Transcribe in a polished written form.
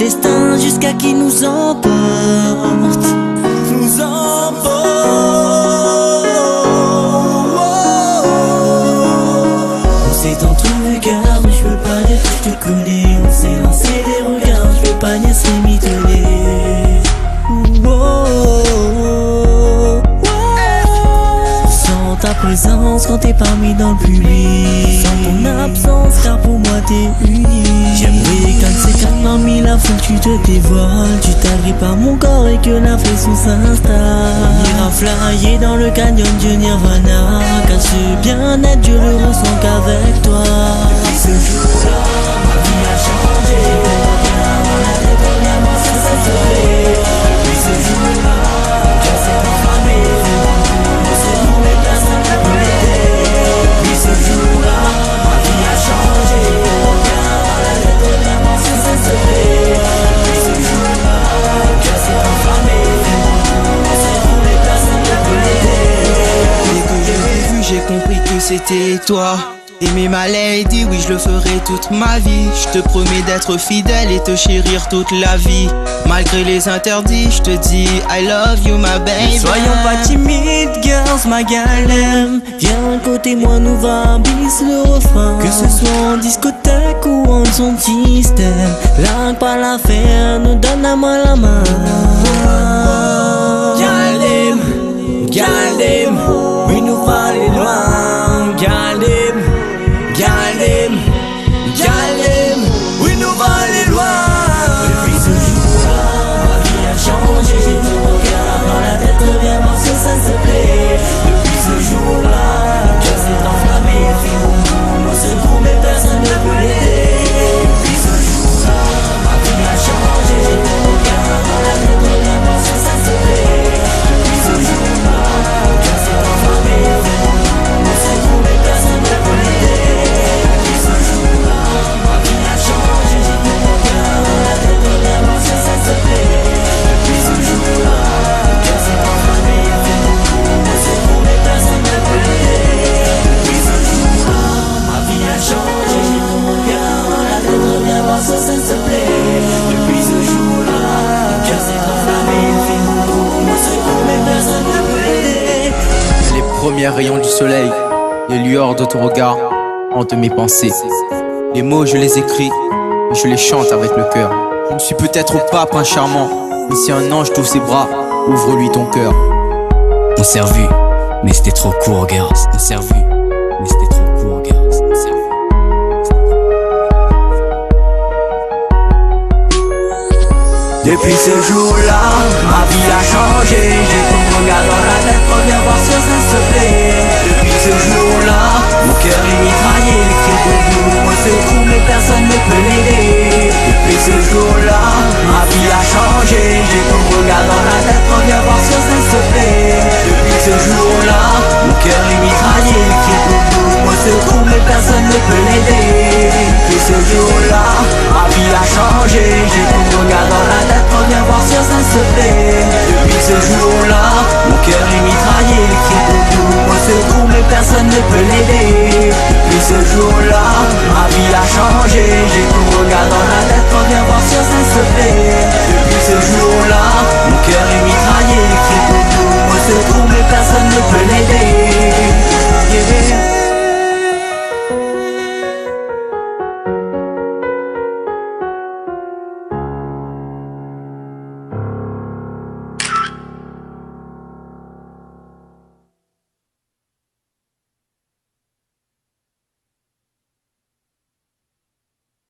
destin jusqu'à qui nous emporte. Nous emporte. On s'est entrevu car mais je veux pas dire que je te connais. On s'est lancé des regards, je veux pas nier ces mitonner. Sans ta présence quand t'es parmi dans le public, sans ton absence car pour moi t'es unique. J'aimerais quand c'est quatre parmi la foule tu te dévoiles, tu t'agrippes à mon corps et que la pression s'installe. On ira flyer dans le canyon du Nirvana, car ce bien-être je le ressens qu'avec toi. Depuis ce jour-là, ma vie a changé. Regarde la tête, regarde-moi sans s'assurer. Depuis ce jour-là, mon cœur s'est enflammé. On s'est tombé, personne ne peut l'aider. Depuis ce jour-là, ma vie a changé. Regarde la tête, regarde-moi sans s'assurer. Depuis ce jour-là, mon cœur s'est enflammé. On s'est tombé, personne ne peut l'aider. Dès que je l'ai vu, j'ai compris que c'était toi. Aimer ma lady, oui je le ferai toute ma vie. Je te promets d'être fidèle et te chérir toute la vie. Malgré les interdits, je te dis I love you my baby. Soyons pas timides, girls, ma galère. Viens à côté moi, nous va bis le refrain. Que ce soit en discothèque ou en son système, là pas l'affaire, nous donne à moi la main. Galem, galem, oui nous va aller loin. Galem, galem, galem, oui nous va aller loin. Depuis ce jour-là, ma vie a changé. J'ai ton regard dans la tête, reviens voir si ça se plaît. Depuis ce jour-là, mon cœur s'est enflammé. Fait boum boum, on se trouve mais personne ne peut l'aider. Depuis ce jour-là, ma vie a changé. J'ai ton regard dans la tête, reviens voir si ça se plaît. Depuis ce jour-là, mon cœur s'est enflammé. Fait boum boum, on se trouve mais personne ne peut l'aider. Depuis ce jour-là, ma vie a changé. J'ai ton regard dans la tête, reviens voir si ça se plaît. Depuis ce jour-là, mon cœur s'est enflammé. Fait boum boum, on se trouve mais personne ne peut l'aider. Depuis ce jour-là, ma vie a changé. J'ai ton regard dans la tête, reviens voir si ça se plaît. Depuis ce jour-là, mon cœur s'est enflammé. Fait boum boum, on se trouve mais personne ne peut l'aider. Les premiers rayons du soleil, les lueurs de ton regard hantent mes pensées. Les mots je les écris et je les chante avec le cœur. Je ne suis peut-être pas prince charmant, mais si un ange t'ouvre ses bras, ouvre-lui ton cœur. On s'est revus, mais c'était trop court, girls. On s'est revus, mais c'était trop court, girls. On s'est revus. Depuis ce jour-là, ma vie a changé. J'ai ton regard dans la tête, reviens voir si ça se plaît. Depuis ce jour-là, mon cœur est mitraillé. Les cris de boum, moi se trouve mais personne ne peut l'aider. Depuis ce jour-là, ma vie a changé. J'ai ton regard dans la tête, reviens voir si ça se plaît. Depuis ce jour-là, mon cœur est mitraillé. Les cris de boum, moi se trouve mais personne ne peut l'aider. Depuis ce jour-là, ma vie a changé. J'ai ton regard dans la tête, reviens voir si ça se plaît. Depuis ce jour-là, mon cœur est mitraillé. Les cris de boum, moi se trouve mais personne ne peut l'aider.